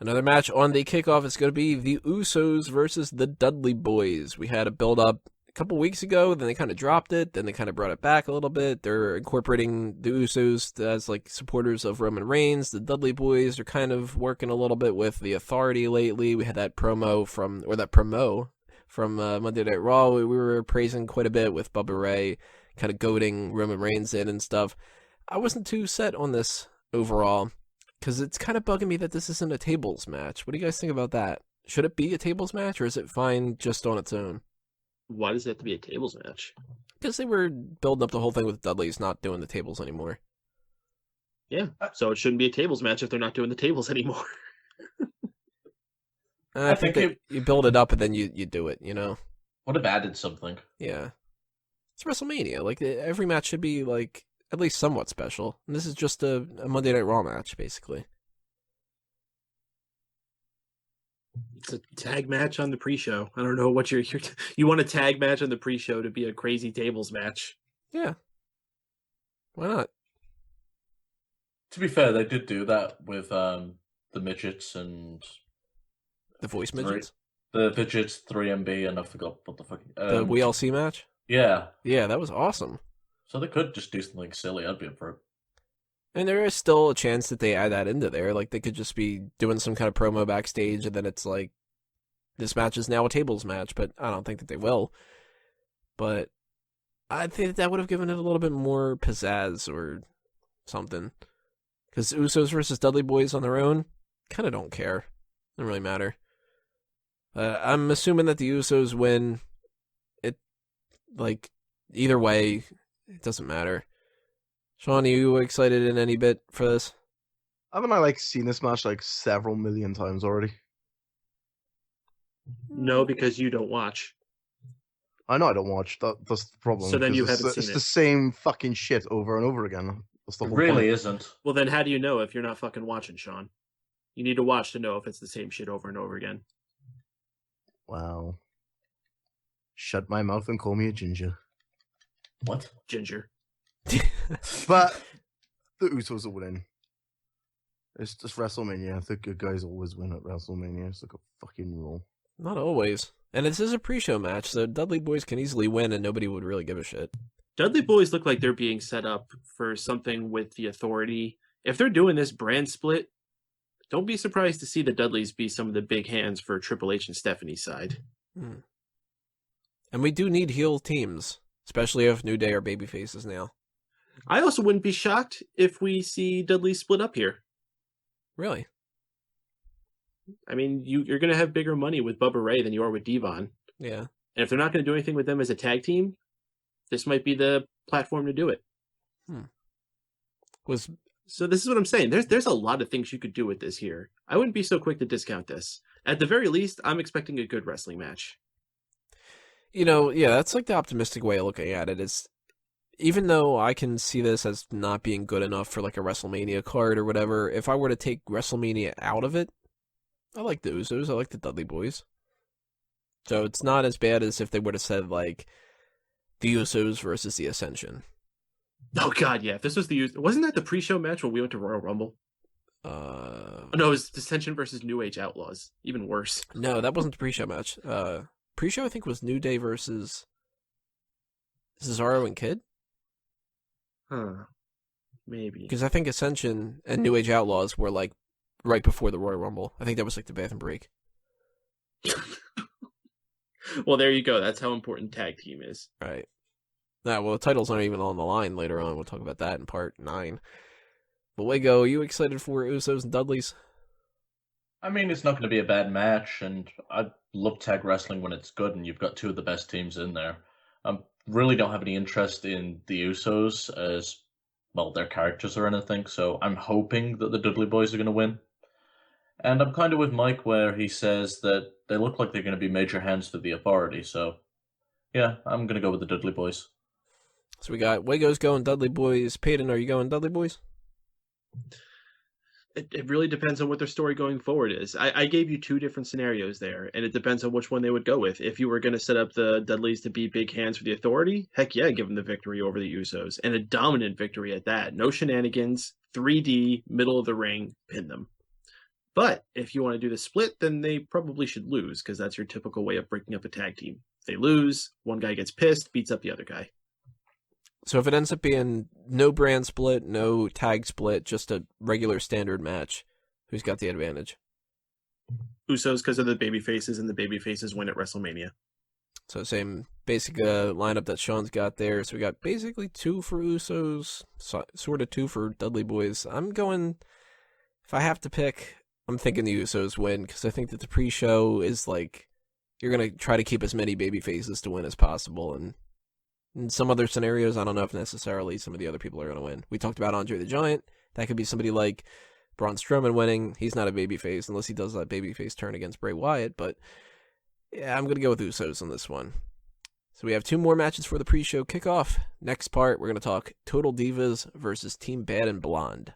Another match on the kickoff is going to be the Usos versus the Dudley Boyz. We had a build-up a couple weeks ago, then they kind of dropped it, then they kind of brought it back a little bit. They're incorporating the Usos as like supporters of Roman Reigns. The Dudley Boyz are kind of working a little bit with the Authority lately. We had that promo from Monday Night Raw we were praising quite a bit with Bubba Ray kind of goading Roman Reigns in and stuff. I wasn't too set on this overall, because it's kind of bugging me that this isn't a tables match. What do you guys think about that? Should it be a tables match, or is it fine just on its own? Why does it have to be a tables match? Because they were building up the whole thing with Dudley's not doing the tables anymore. Yeah, so it shouldn't be a tables match if they're not doing the tables anymore. I think that you build it up and then you do it, you know? Would have added something. Yeah. It's WrestleMania. Like, every match should be, like, at least somewhat special. And this is just a Monday Night Raw match, basically. It's a tag match on the pre-show. I don't know what you want a tag match on the pre-show to be a crazy tables match. Yeah. Why not? To be fair, they did do that with the midgets and... The voice midgets? The midgets, 3MB, and I forgot what the fuck... the WLC match? Yeah. Yeah, that was awesome. So they could just do something silly. I'd be up for it. And there is still a chance that they add that into there. Like, they could just be doing some kind of promo backstage, and then it's like, this match is now a tables match, but I don't think that they will. But I think that would have given it a little bit more pizzazz or something. Because Usos versus Dudley Boyz on their own, kind of don't care. Doesn't really matter. I'm assuming that the Usos win. It, like, either way, it doesn't matter. Sean, are you excited in any bit for this? Haven't I seen this match several million times already? No, because you don't watch. I know I don't watch. That's the problem. So then you haven't seen It's it. the same fucking shit over and over again. That's the It whole really point. isn't. Well, then how do you know if you're not fucking watching, Sean? You need to watch to know if it's the same shit over and over again. Wow. Shut my mouth and call me a ginger. What? Ginger. But the Usos are winning. It's just WrestleMania. The good guys always win at WrestleMania. It's like a fucking rule. Not always. And this is a pre-show match, so Dudley Boyz can easily win and nobody would really give a shit. Dudley Boyz look like they're being set up for something with the Authority. If they're doing this brand split, don't be surprised to see the Dudleys be some of the big hands for Triple H and Stephanie's side. And we do need heel teams, especially if New Day are baby faces now. I also wouldn't be shocked if we see Dudley split up here. Really? I mean, you're going to have bigger money with Bubba Ray than you are with Devon. Yeah. And if they're not going to do anything with them as a tag team, this might be the platform to do it. So this is what I'm saying. There's a lot of things you could do with this here. I wouldn't be so quick to discount this. At the very least, I'm expecting a good wrestling match. You know, yeah, that's like the optimistic way of looking at it. Is even though I can see this as not being good enough for like a WrestleMania card or whatever, if I were to take WrestleMania out of it, I like the Usos, I like the Dudley Boyz. So it's not as bad as if they would have said like the Usos versus the Ascension. Oh god, yeah. If this was wasn't that the pre-show match when we went to Royal Rumble? No, it was Ascension versus New Age Outlaws. Even worse. No, that wasn't the pre-show match. Pre-show I think was New Day versus Cesaro and Kid. Huh. Maybe. Because I think Ascension and New Age Outlaws were like right before the Royal Rumble. I think that was like the bathroom break. Well, there you go. That's how important tag team is. Right. Nah, well, the titles aren't even on the line later on. We'll talk about that in part 9. But Wago, are you excited for Usos and Dudleys? I mean, it's not going to be a bad match, and I love tag wrestling when it's good, and you've got two of the best teams in there. I really don't have any interest in the Usos as, well, their characters or anything, so I'm hoping that the Dudley Boyz are going to win. And I'm kind of with Mike where he says that they look like they're going to be major hands for the Authority, so yeah, I'm going to go with the Dudley Boyz. So we got Wago's going Dudley Boyz. Peyton, are you going Dudley Boyz? It really depends on what their story going forward is. I gave you 2 different scenarios there, and it depends on which one they would go with. If you were going to set up the Dudleys to be big hands for the Authority, heck yeah, give them the victory over the Usos. And a dominant victory at that. No shenanigans, 3D, middle of the ring, pin them. But if you want to do the split, then they probably should lose, because that's your typical way of breaking up a tag team. If they lose, one guy gets pissed, beats up the other guy. So if it ends up being no brand split, no tag split, just a regular standard match, who's got the advantage? Usos, because of the baby faces, and the baby faces win at WrestleMania. So same basic lineup that Sean's got there. So we got basically 2 for Usos, sort of 2 for Dudley Boyz. I'm going, if I have to pick, I'm thinking the Usos win, because I think that the pre-show is like, you're going to try to keep as many baby faces to win as possible. And in some other scenarios, I don't know if necessarily some of the other people are going to win. We talked about Andre the Giant. That could be somebody like Braun Strowman winning. He's not a babyface unless he does that babyface turn against Bray Wyatt. But yeah, I'm going to go with Usos on this one. So we have 2 more matches for the pre-show kickoff. Next part, we're going to talk Total Divas versus Team Bad and Blonde.